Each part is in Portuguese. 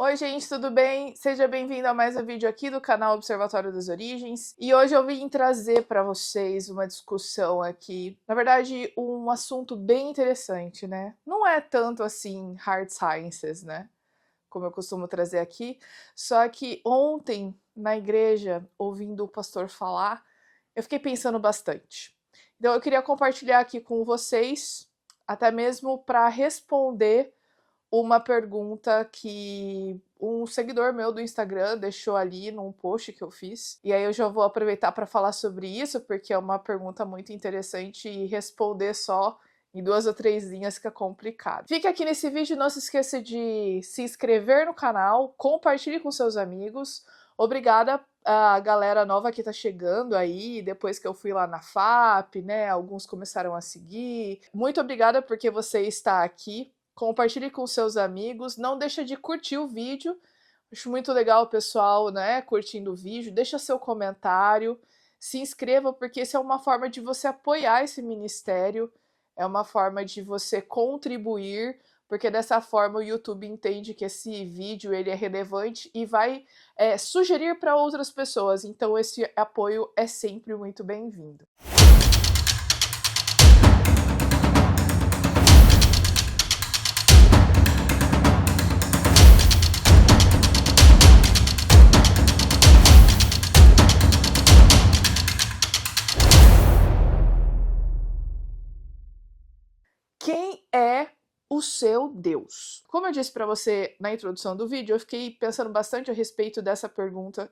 Oi gente, tudo bem? Seja bem-vindo a mais um vídeo aqui do canal Observatório das Origens. E hoje eu vim trazer para vocês uma discussão aqui, na verdade um assunto bem interessante, né? Não é tanto assim hard sciences, né? Como eu costumo trazer aqui, só que ontem na igreja, ouvindo o pastor falar, eu fiquei pensando bastante. Então eu queria compartilhar aqui com vocês, até mesmo para responder uma pergunta que um seguidor meu do Instagram deixou ali num post que eu fiz. E aí eu já vou aproveitar para falar sobre isso, porque é uma pergunta muito interessante e responder só em 2 ou 3 linhas fica complicado. Fica aqui nesse vídeo, não se esqueça de se inscrever no canal, compartilhe com seus amigos. Obrigada a galera nova que tá chegando aí, depois que eu fui lá na FAP, né? Alguns começaram a seguir. Muito obrigada porque você está aqui. Compartilhe com seus amigos, não deixa de curtir o vídeo. Acho muito legal o pessoal, né, curtindo o vídeo. Deixa seu comentário, se inscreva, porque isso é uma forma de você apoiar esse ministério, é uma forma de você contribuir, porque dessa forma o YouTube entende que esse vídeo ele é relevante e vai sugerir para outras pessoas. Então esse apoio é sempre muito bem-vindo. Quem é o seu Deus? Como eu disse para você na introdução do vídeo, eu fiquei pensando bastante a respeito dessa pergunta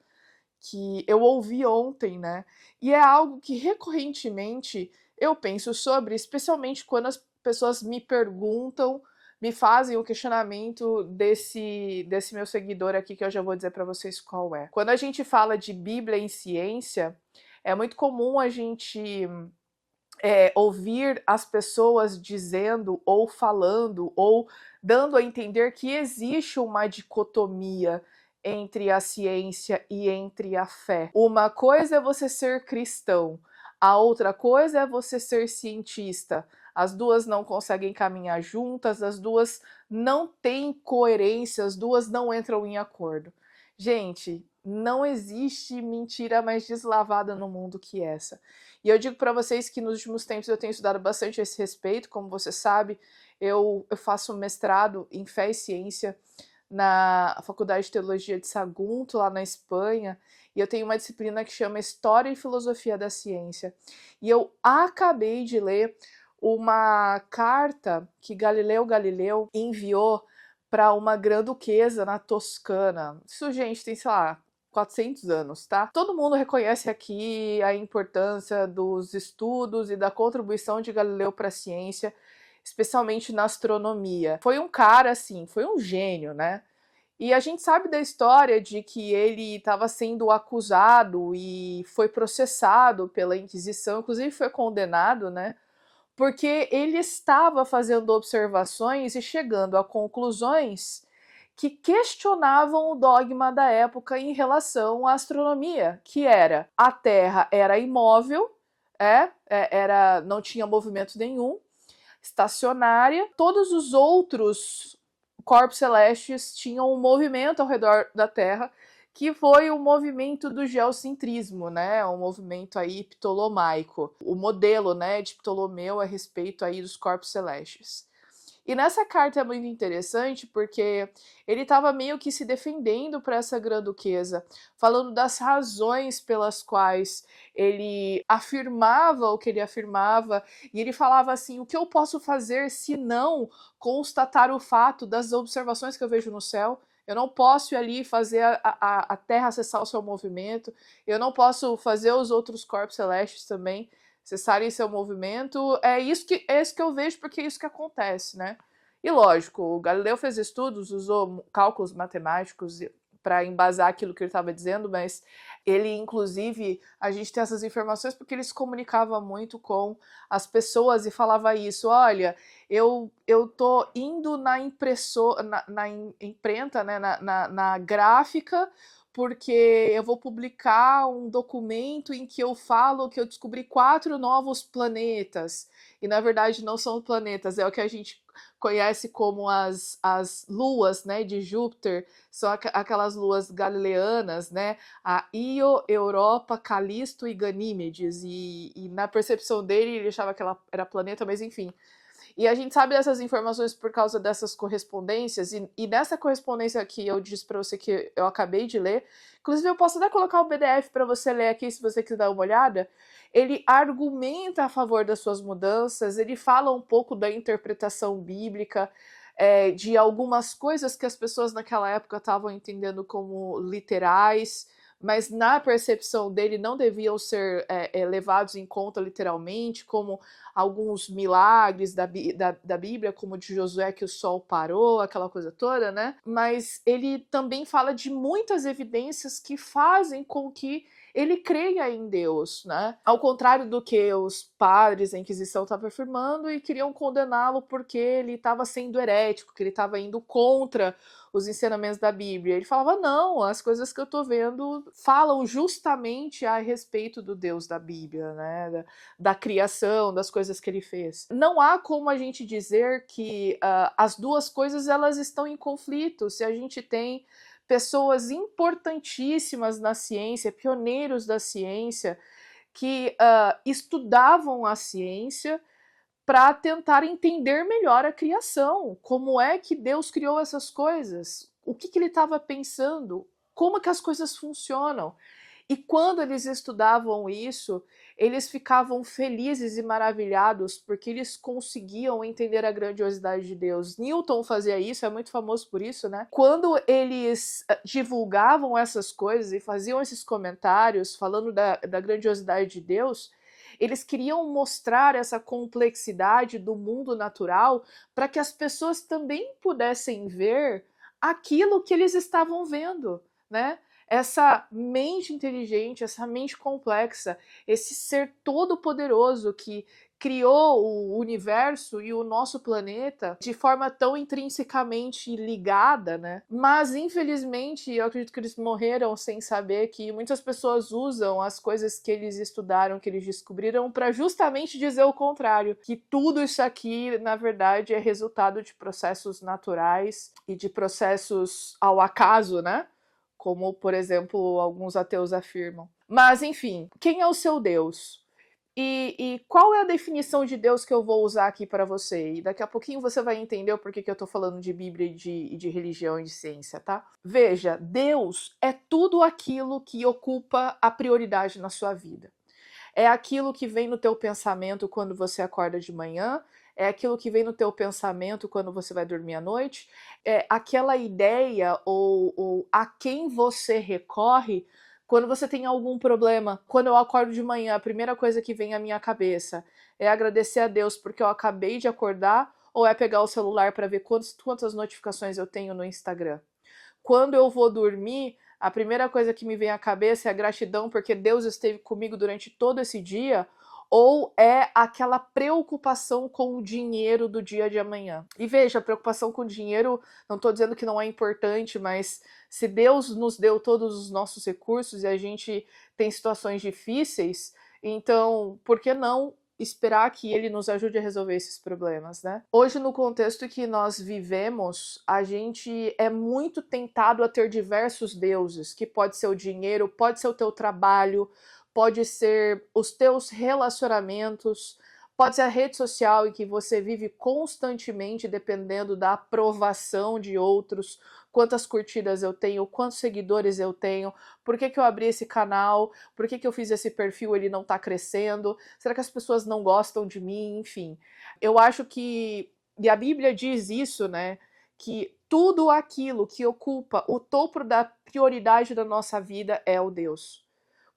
que eu ouvi ontem, né? E é algo que recorrentemente eu penso sobre, especialmente quando as pessoas me perguntam, me fazem o questionamento desse meu seguidor aqui, que eu já vou dizer para vocês qual é. Quando a gente fala de Bíblia em ciência, é muito comum a gente ouvir as pessoas dizendo ou falando ou dando a entender que existe uma dicotomia entre a ciência e entre a fé. Uma coisa é você ser cristão, a outra coisa é você ser cientista. As duas não conseguem caminhar juntas, as duas não têm coerência, as duas não entram em acordo. Gente, não existe mentira mais deslavada no mundo que essa. E eu digo para vocês que nos últimos tempos eu tenho estudado bastante a esse respeito. Como você sabe, eu faço um mestrado em fé e ciência na Faculdade de Teologia de Sagunto, lá na Espanha, e eu tenho uma disciplina que chama História e Filosofia da Ciência. E eu acabei de ler uma carta que Galileu Galileu enviou para uma grã-duquesa na Toscana. Isso, gente, tem, sei lá, 400 anos, tá? Todo mundo reconhece aqui a importância dos estudos e da contribuição de Galileu para a ciência, especialmente na astronomia. Foi um cara, assim, foi um gênio, né? E a gente sabe da história de que ele estava sendo acusado e foi processado pela Inquisição, inclusive foi condenado, né? Porque ele estava fazendo observações e chegando a conclusões que questionavam o dogma da época em relação à astronomia, que era a Terra era imóvel, não tinha movimento nenhum, estacionária, todos os outros corpos celestes tinham um movimento ao redor da Terra, que foi o movimento do geocentrismo, né? Um movimento aí ptolomaico, o modelo, né, de Ptolomeu a respeito aí dos corpos celestes. E nessa carta é muito interessante porque ele estava meio que se defendendo para essa grã-duquesa, falando das razões pelas quais ele afirmava o que ele afirmava, e ele falava assim: o que eu posso fazer se não constatar o fato das observações que eu vejo no céu? Eu não posso ir ali fazer a Terra cessar o seu movimento, eu não posso fazer os outros corpos celestes também cessarem seu movimento. É isso que eu vejo, porque é isso que acontece, né? E lógico, o Galileu fez estudos, usou cálculos matemáticos para embasar aquilo que ele estava dizendo, mas ele, inclusive, a gente tem essas informações porque ele se comunicava muito com as pessoas e falava isso: olha, eu tô indo na impressora, na imprenta, né, na gráfica, porque eu vou publicar um documento em que eu falo que eu descobri 4 novos planetas. E na verdade não são planetas, é o que a gente conhece como as luas, né, de Júpiter, são aquelas luas galileanas, né, a Io, Europa, Calisto e Ganímedes, e na percepção dele ele achava que ela era planeta, mas enfim. E a gente sabe dessas informações por causa dessas correspondências, e nessa correspondência que eu disse para você que eu acabei de ler, inclusive eu posso até colocar o PDF para você ler aqui se você quiser dar uma olhada, ele argumenta a favor das suas mudanças, ele fala um pouco da interpretação bíblica, de algumas coisas que as pessoas naquela época estavam entendendo como literais, mas na percepção dele não deviam ser levados em conta literalmente, como alguns milagres da Bíblia, como o de Josué que o sol parou, aquela coisa toda, né? Mas ele também fala de muitas evidências que fazem com que ele creia em Deus, né? Ao contrário do que os padres da Inquisição estavam afirmando e queriam condená-lo porque ele estava sendo herético, que ele estava indo contra os ensinamentos da Bíblia. Ele falava, não, as coisas que eu tô vendo falam justamente a respeito do Deus da Bíblia, né? Da criação, das coisas que ele fez. Não há como a gente dizer que as duas coisas elas estão em conflito, se a gente tem pessoas importantíssimas na ciência, pioneiros da ciência, que estudavam a ciência para tentar entender melhor a criação. Como é que Deus criou essas coisas? O que ele estava pensando? Como que as coisas funcionam? E quando eles estudavam isso, eles ficavam felizes e maravilhados porque eles conseguiam entender a grandiosidade de Deus. Newton fazia isso, é muito famoso por isso, né? Quando eles divulgavam essas coisas e faziam esses comentários falando da grandiosidade de Deus, eles queriam mostrar essa complexidade do mundo natural para que as pessoas também pudessem ver aquilo que eles estavam vendo, né? Essa mente inteligente, essa mente complexa, esse ser todo-poderoso que criou o universo e o nosso planeta de forma tão intrinsecamente ligada, né? Mas, infelizmente, eu acredito que eles morreram sem saber que muitas pessoas usam as coisas que eles estudaram, que eles descobriram, para justamente dizer o contrário, que tudo isso aqui, na verdade, é resultado de processos naturais e de processos ao acaso, né? Como, por exemplo, alguns ateus afirmam. Mas, enfim, quem é o seu Deus? E qual é a definição de Deus que eu vou usar aqui para você? E daqui a pouquinho você vai entender o porquê que eu tô falando de Bíblia e de religião e de ciência, tá? Veja, Deus é tudo aquilo que ocupa a prioridade na sua vida. É aquilo que vem no teu pensamento quando você acorda de manhã, é aquilo que vem no teu pensamento quando você vai dormir à noite, é aquela ideia ou a quem você recorre quando você tem algum problema. Quando eu acordo de manhã, a primeira coisa que vem à minha cabeça é agradecer a Deus porque eu acabei de acordar, ou é pegar o celular para ver quantas notificações eu tenho no Instagram. Quando eu vou dormir, a primeira coisa que me vem à cabeça é a gratidão porque Deus esteve comigo durante todo esse dia, ou é aquela preocupação com o dinheiro do dia de amanhã. E veja, a preocupação com o dinheiro, não estou dizendo que não é importante, mas se Deus nos deu todos os nossos recursos e a gente tem situações difíceis, então por que não esperar que ele nos ajude a resolver esses problemas, né? Hoje, no contexto que nós vivemos, a gente é muito tentado a ter diversos deuses, que pode ser o dinheiro, pode ser o teu trabalho, pode ser os teus relacionamentos, pode ser a rede social em que você vive constantemente dependendo da aprovação de outros, quantas curtidas eu tenho, quantos seguidores eu tenho, por que eu abri esse canal, por que eu fiz esse perfil, ele não tá crescendo, será que as pessoas não gostam de mim, enfim. Eu acho que, e a Bíblia diz isso, né, que tudo aquilo que ocupa o topo da prioridade da nossa vida é o Deus.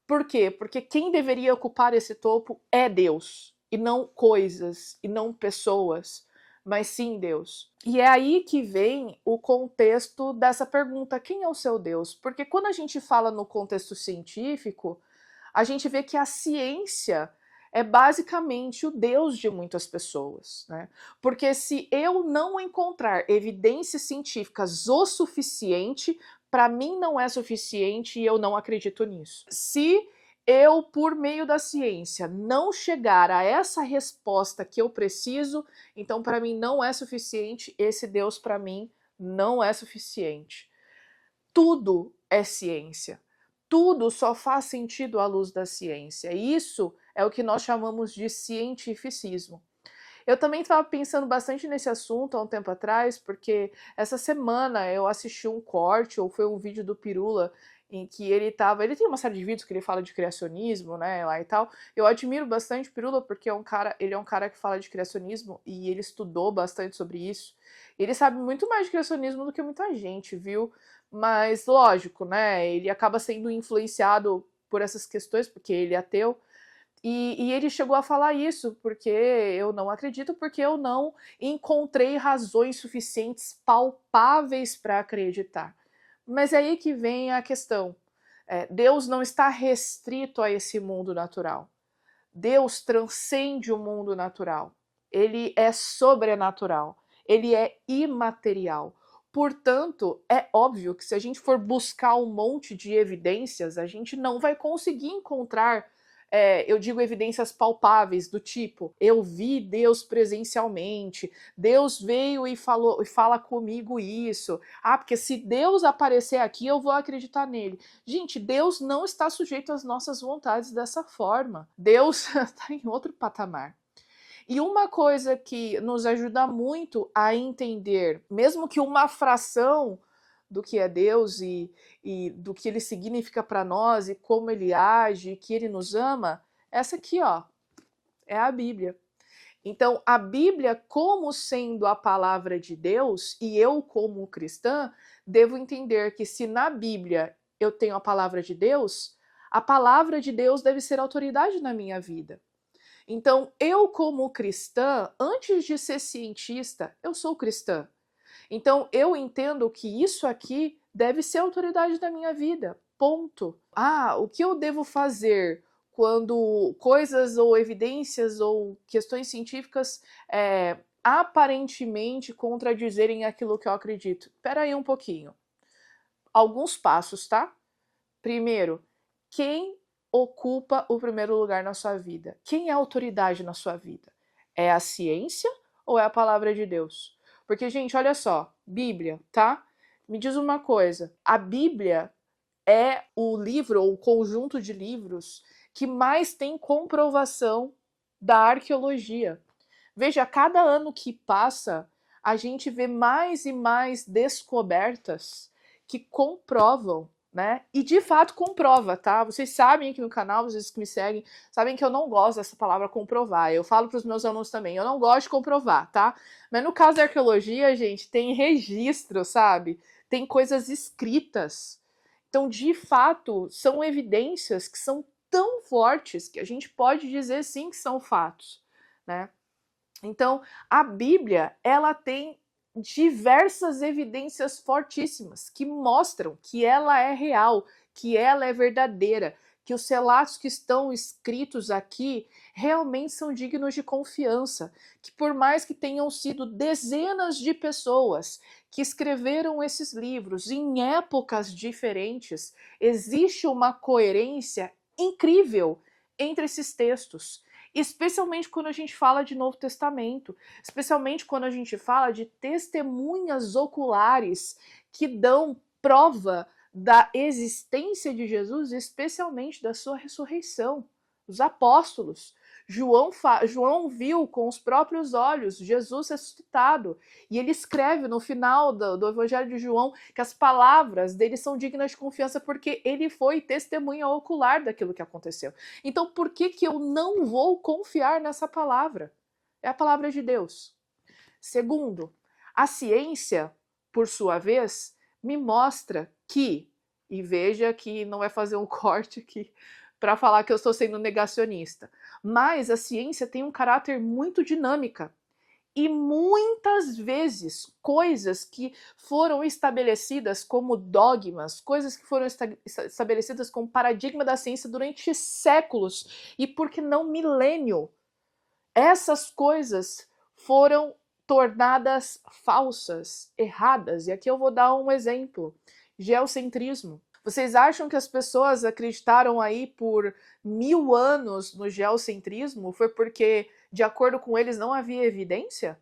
Por quê? Porque quem deveria ocupar esse topo é Deus, e não coisas, e não pessoas, mas sim Deus. E é aí que vem o contexto dessa pergunta, quem é o seu Deus? Porque quando a gente fala no contexto científico, a gente vê que a ciência é basicamente o Deus de muitas pessoas, né? Porque se eu não encontrar evidências científicas o suficiente para mim não é suficiente e eu não acredito nisso. Se eu, por meio da ciência, não chegar a essa resposta que eu preciso, então para mim não é suficiente, esse Deus para mim não é suficiente. Tudo é ciência. Tudo só faz sentido à luz da ciência. Isso é o que nós chamamos de cientificismo. Eu também estava pensando bastante nesse assunto há um tempo atrás, porque essa semana eu assisti um corte, ou foi um vídeo do Pirula, em que ele tem uma série de vídeos que ele fala de criacionismo, né, lá e tal. Eu admiro bastante o Pirula, porque ele é um cara que fala de criacionismo, e ele estudou bastante sobre isso. Ele sabe muito mais de criacionismo do que muita gente, viu? Mas, lógico, né, ele acaba sendo influenciado por essas questões, porque ele é ateu. E ele chegou a falar isso, porque eu não acredito, porque eu não encontrei razões suficientes palpáveis para acreditar. Mas é aí que vem a questão. Deus não está restrito a esse mundo natural. Deus transcende o mundo natural. Ele é sobrenatural. Ele é imaterial. Portanto, é óbvio que se a gente for buscar um monte de evidências, a gente não vai conseguir encontrar, eu digo evidências palpáveis, do tipo, eu vi Deus presencialmente, Deus veio e fala comigo isso. Ah, porque se Deus aparecer aqui, eu vou acreditar nele. Gente, Deus não está sujeito às nossas vontades dessa forma. Deus está em outro patamar. E uma coisa que nos ajuda muito a entender, mesmo que uma fração do que é Deus e do que ele significa para nós e como ele age, que ele nos ama, essa aqui, ó, é a Bíblia. Então, a Bíblia, como sendo a palavra de Deus, e eu, como cristã, devo entender que se na Bíblia eu tenho a palavra de Deus, a palavra de Deus deve ser autoridade na minha vida. Então, eu, como cristã, antes de ser cientista, eu sou cristã. Então, eu entendo que isso aqui deve ser autoridade da minha vida. Ponto. Ah, o que eu devo fazer quando coisas ou evidências ou questões científicas aparentemente contradizerem aquilo que eu acredito? Espera aí um pouquinho. Alguns passos, tá? Primeiro, quem ocupa o primeiro lugar na sua vida? Quem é a autoridade na sua vida? É a ciência ou é a palavra de Deus? Porque, gente, olha só, Bíblia, tá? Me diz uma coisa, a Bíblia é o livro ou o conjunto de livros que mais tem comprovação da arqueologia. Veja, cada ano que passa, a gente vê mais e mais descobertas que comprovam, né? E de fato comprova, tá? Vocês sabem aqui no canal, vocês que me seguem, sabem que eu não gosto dessa palavra comprovar. Eu falo para os meus alunos também, eu não gosto de comprovar, tá? Mas no caso da arqueologia, gente, tem registro, sabe? Tem coisas escritas. Então, de fato, são evidências que são tão fortes que a gente pode dizer sim que são fatos, né? Então, a Bíblia, ela tem diversas evidências fortíssimas que mostram que ela é real, que ela é verdadeira, que os relatos que estão escritos aqui realmente são dignos de confiança, que por mais que tenham sido dezenas de pessoas que escreveram esses livros em épocas diferentes, existe uma coerência incrível entre esses textos. Especialmente quando a gente fala de Novo Testamento, especialmente quando a gente fala de testemunhas oculares que dão prova da existência de Jesus, especialmente da sua ressurreição. Os apóstolos. João viu com os próprios olhos Jesus ressuscitado. E ele escreve no final do Evangelho de João que as palavras dele são dignas de confiança porque ele foi testemunha ocular daquilo que aconteceu. Então, por que eu não vou confiar nessa palavra? É a palavra de Deus. Segundo, a ciência, por sua vez, me mostra que, e veja que não vai fazer um corte aqui para falar que eu estou sendo negacionista, mas a ciência tem um caráter muito dinâmica. E muitas vezes coisas que foram estabelecidas como dogmas, coisas que foram estabelecidas como paradigma da ciência durante séculos e por que não milênio, essas coisas foram tornadas falsas, erradas. E aqui eu vou dar um exemplo. Geocentrismo. Vocês acham que as pessoas acreditaram aí por 1000 anos no geocentrismo? Foi porque, de acordo com eles, não havia evidência?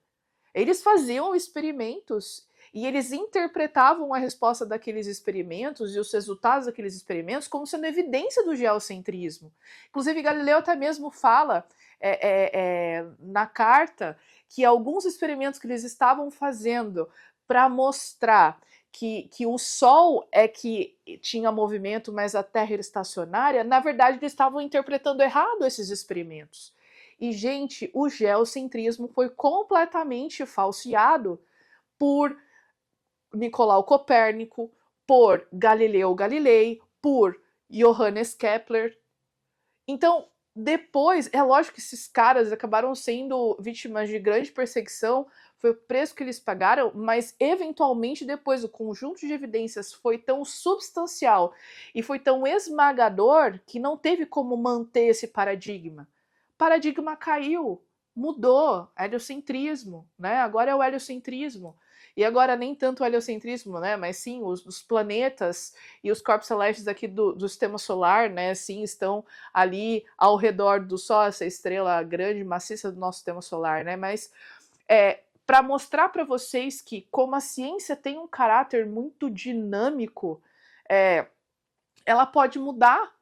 Eles faziam experimentos e eles interpretavam a resposta daqueles experimentos e os resultados daqueles experimentos como sendo evidência do geocentrismo. Inclusive, Galileu até mesmo fala na carta que alguns experimentos que eles estavam fazendo para mostrar que o Sol é que tinha movimento, mas a Terra era estacionária, na verdade eles estavam interpretando errado esses experimentos. E, gente, o geocentrismo foi completamente falseado por Nicolau Copérnico, por Galileu Galilei, por Johannes Kepler. Então, depois, é lógico que esses caras acabaram sendo vítimas de grande perseguição, foi o preço que eles pagaram, mas eventualmente depois o conjunto de evidências foi tão substancial e foi tão esmagador que não teve como manter esse paradigma. O paradigma caiu, mudou, heliocentrismo, né? Agora é o heliocentrismo. E agora nem tanto o heliocentrismo, né? Mas sim, os planetas e os corpos celestes aqui do sistema solar, né? Sim, estão ali ao redor do Sol, essa estrela grande, maciça do nosso sistema solar, né? Mas para mostrar para vocês que como a ciência tem um caráter muito dinâmico, ela pode mudar.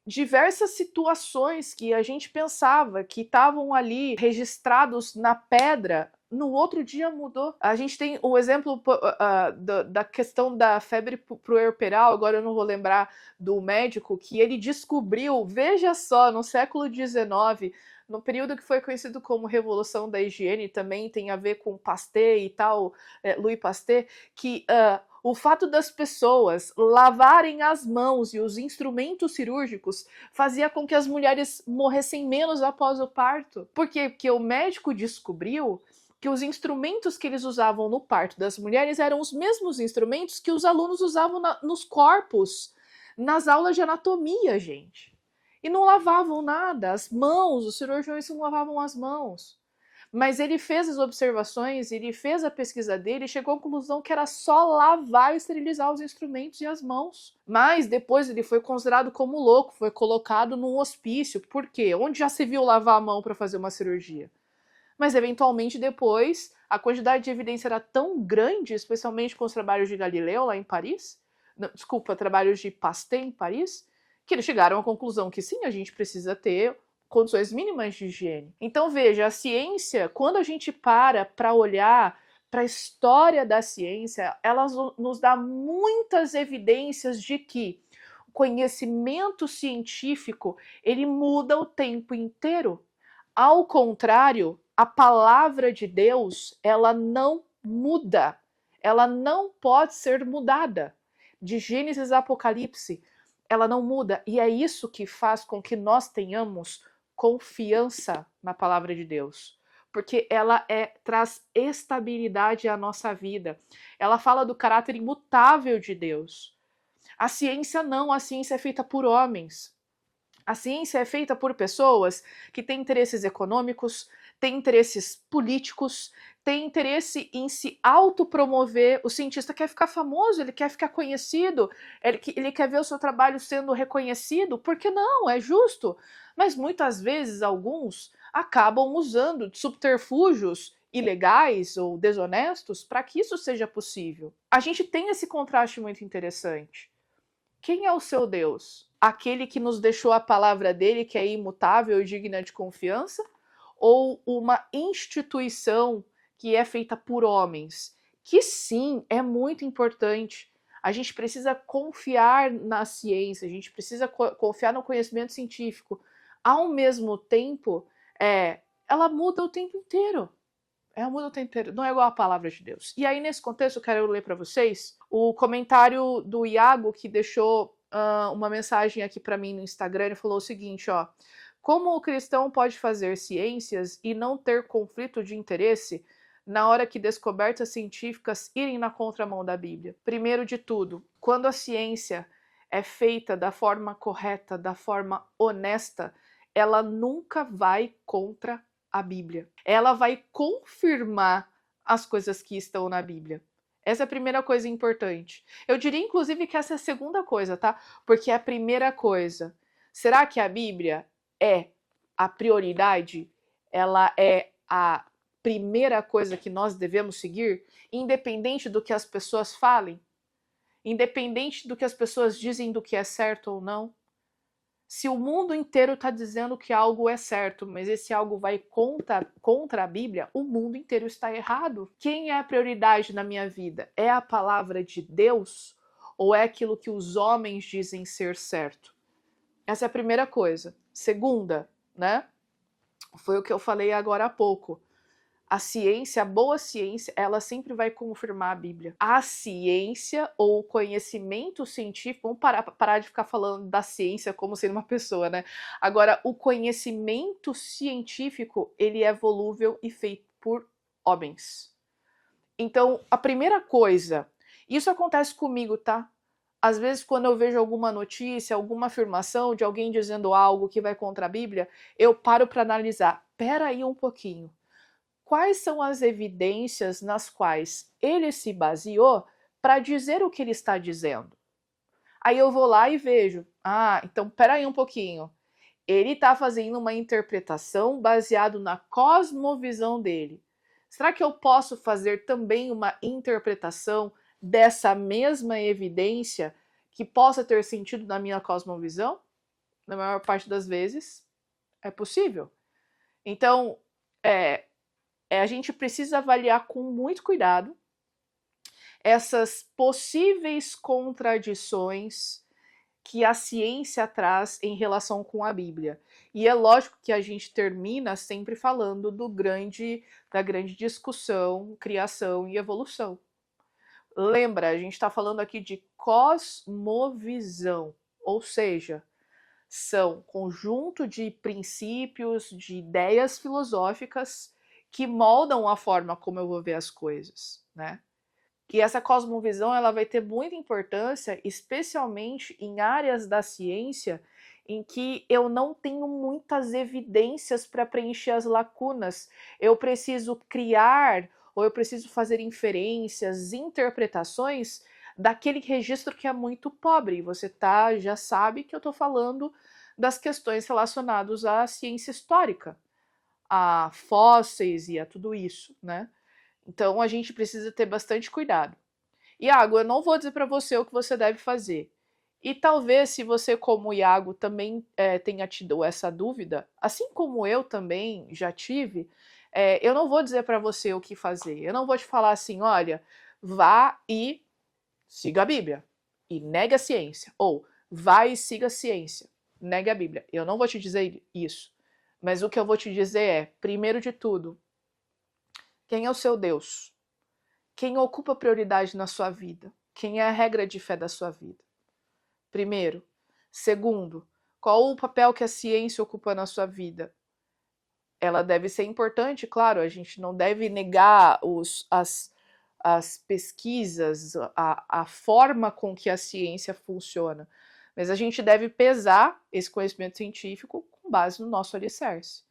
Diversas situações que a gente pensava que estavam ali registrados na pedra, no outro dia mudou. A gente tem o exemplo da questão da febre puerperal, agora eu não vou lembrar do médico, que ele descobriu, veja só, no século XIX, no período que foi conhecido como Revolução da Higiene, também tem a ver com Pasteur e tal, Louis Pasteur, que o fato das pessoas lavarem as mãos e os instrumentos cirúrgicos fazia com que as mulheres morressem menos após o parto. Por quê? Porque o médico descobriu que os instrumentos que eles usavam no parto das mulheres eram os mesmos instrumentos que os alunos usavam nos corpos, nas aulas de anatomia, gente. E não lavavam nada, as mãos, os cirurgiões não lavavam as mãos. Mas ele fez as observações, ele fez a pesquisa dele e chegou à conclusão que era só lavar e esterilizar os instrumentos e as mãos. Mas depois ele foi considerado como louco, foi colocado num hospício. Por quê? Onde já se viu lavar a mão para fazer uma cirurgia? Mas eventualmente depois, a quantidade de evidência era tão grande, especialmente com os trabalhos de Galileu lá em Paris, trabalhos de Pasteur em Paris, que eles chegaram à conclusão que sim, a gente precisa ter condições mínimas de higiene. Então veja, a ciência, quando a gente para olhar para a história da ciência, ela nos dá muitas evidências de que o conhecimento científico, ele muda o tempo inteiro. Ao contrário, a palavra de Deus, ela não muda. Ela não pode ser mudada. De Gênesis a Apocalipse, ela não muda. E é isso que faz com que nós tenhamos confiança na palavra de Deus. Porque ela traz estabilidade à nossa vida. Ela fala do caráter imutável de Deus. A ciência não, a ciência é feita por homens. A ciência é feita por pessoas que têm interesses econômicos, têm interesses políticos, têm interesse em se autopromover. O cientista quer ficar famoso, ele quer ficar conhecido, ele quer ver o seu trabalho sendo reconhecido. Por que não? É justo. Mas muitas vezes alguns acabam usando subterfúgios ilegais ou desonestos para que isso seja possível. A gente tem esse contraste muito interessante. Quem é o seu Deus? Aquele que nos deixou a palavra dele, que é imutável e digna de confiança? Ou uma instituição que é feita por homens? Que sim, é muito importante. A gente precisa confiar na ciência, a gente precisa confiar no conhecimento científico. Ao mesmo tempo, ela muda o tempo inteiro. Ela muda o tempo inteiro, não é igual a palavra de Deus. E aí, nesse contexto, eu quero ler para vocês o comentário do Iago, que deixou uma mensagem aqui para mim no Instagram. Ele falou o seguinte, ó: como o cristão pode fazer ciências e não ter conflito de interesse na hora que descobertas científicas irem na contramão da Bíblia? Primeiro de tudo, quando a ciência é feita da forma correta, da forma honesta, ela nunca vai contra a Bíblia. Ela vai confirmar as coisas que estão na Bíblia. Essa é a primeira coisa importante. Eu diria, inclusive, que essa é a segunda coisa, tá? Porque é a primeira coisa. Será que a Bíblia é a prioridade? Ela é a primeira coisa que nós devemos seguir? Independente do que as pessoas falem? Independente do que as pessoas dizem do que é certo ou não? Se o mundo inteiro está dizendo que algo é certo, mas esse algo vai contra a Bíblia, o mundo inteiro está errado. Quem é a prioridade na minha vida? É a palavra de Deus ou é aquilo que os homens dizem ser certo? Essa é a primeira coisa. Segunda, né? Foi o que eu falei agora há pouco. A ciência, a boa ciência, ela sempre vai confirmar a Bíblia. A ciência ou o conhecimento científico, vamos parar de ficar falando da ciência como sendo uma pessoa, né? Agora, o conhecimento científico, ele é volúvel e feito por homens. Então, a primeira coisa, isso acontece comigo, tá? Às vezes, quando eu vejo alguma notícia, alguma afirmação de alguém dizendo algo que vai contra a Bíblia, eu paro para analisar. Pera aí um pouquinho. Quais são as evidências nas quais ele se baseou para dizer o que ele está dizendo? Aí eu vou lá e vejo, então peraí um pouquinho. Ele está fazendo uma interpretação baseado na cosmovisão dele. Será que eu posso fazer também uma interpretação dessa mesma evidência que possa ter sentido na minha cosmovisão? Na maior parte das vezes, é possível. Então, a gente precisa avaliar com muito cuidado essas possíveis contradições que a ciência traz em relação com a Bíblia. E é lógico que a gente termina sempre falando da grande discussão, criação e evolução. Lembra, a gente está falando aqui de cosmovisão, ou seja, são conjunto de princípios, de ideias filosóficas que moldam a forma como eu vou ver as coisas, né? E essa cosmovisão ela vai ter muita importância, especialmente em áreas da ciência em que eu não tenho muitas evidências para preencher as lacunas. Eu preciso criar ou eu preciso fazer inferências, interpretações daquele registro que é muito pobre. Você já sabe que eu estou falando das questões relacionadas à ciência histórica, a fósseis e a tudo isso, né? Então a gente precisa ter bastante cuidado. Iago, eu não vou dizer para você o que você deve fazer. E talvez se você, como o Iago, também tenha tido essa dúvida, assim como eu também já tive, eu não vou dizer para você o que fazer. Eu não vou te falar assim, olha, vá e siga a Bíblia e negue a ciência. Ou vá e siga a ciência, negue a Bíblia. Eu não vou te dizer isso. Mas o que eu vou te dizer é, primeiro de tudo, quem é o seu Deus? Quem ocupa prioridade na sua vida? Quem é a regra de fé da sua vida? Primeiro. Segundo, qual o papel que a ciência ocupa na sua vida? Ela deve ser importante, claro, a gente não deve negar as pesquisas, a forma com que a ciência funciona, mas a gente deve pesar esse conhecimento científico com base no nosso alicerce.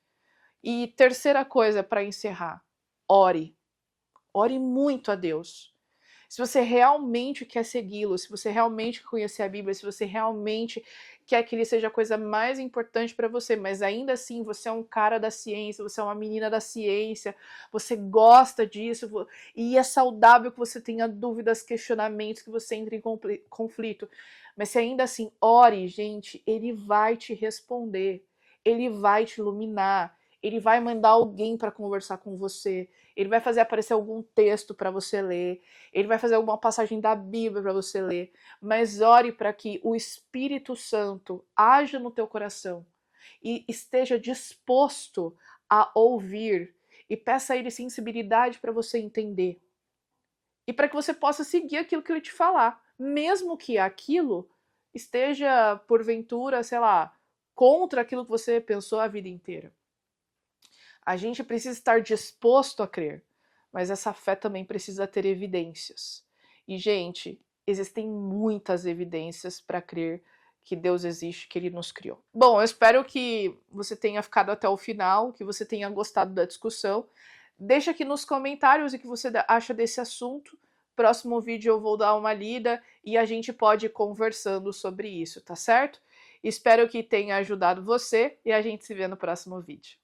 E terceira coisa para encerrar, ore. Ore muito a Deus. Se você realmente quer segui-lo, se você realmente quer conhecer a Bíblia, se você realmente quer que ele seja a coisa mais importante para você, mas ainda assim você é um cara da ciência, você é uma menina da ciência, você gosta disso, e é saudável que você tenha dúvidas, questionamentos, que você entre em conflito. Mas se ainda assim, ore, gente, ele vai te responder, ele vai te iluminar, ele vai mandar alguém para conversar com você, ele vai fazer aparecer algum texto para você ler, ele vai fazer alguma passagem da Bíblia para você ler, mas ore para que o Espírito Santo haja no teu coração e esteja disposto a ouvir e peça a ele sensibilidade para você entender e para que você possa seguir aquilo que ele te falar, mesmo que aquilo esteja porventura, sei lá, contra aquilo que você pensou a vida inteira. A gente precisa estar disposto a crer, mas essa fé também precisa ter evidências. E, gente, existem muitas evidências para crer que Deus existe, que Ele nos criou. Bom, eu espero que você tenha ficado até o final, que você tenha gostado da discussão. Deixa aqui nos comentários o que você acha desse assunto. Próximo vídeo eu vou dar uma lida e a gente pode ir conversando sobre isso, tá certo? Espero que tenha ajudado você e a gente se vê no próximo vídeo.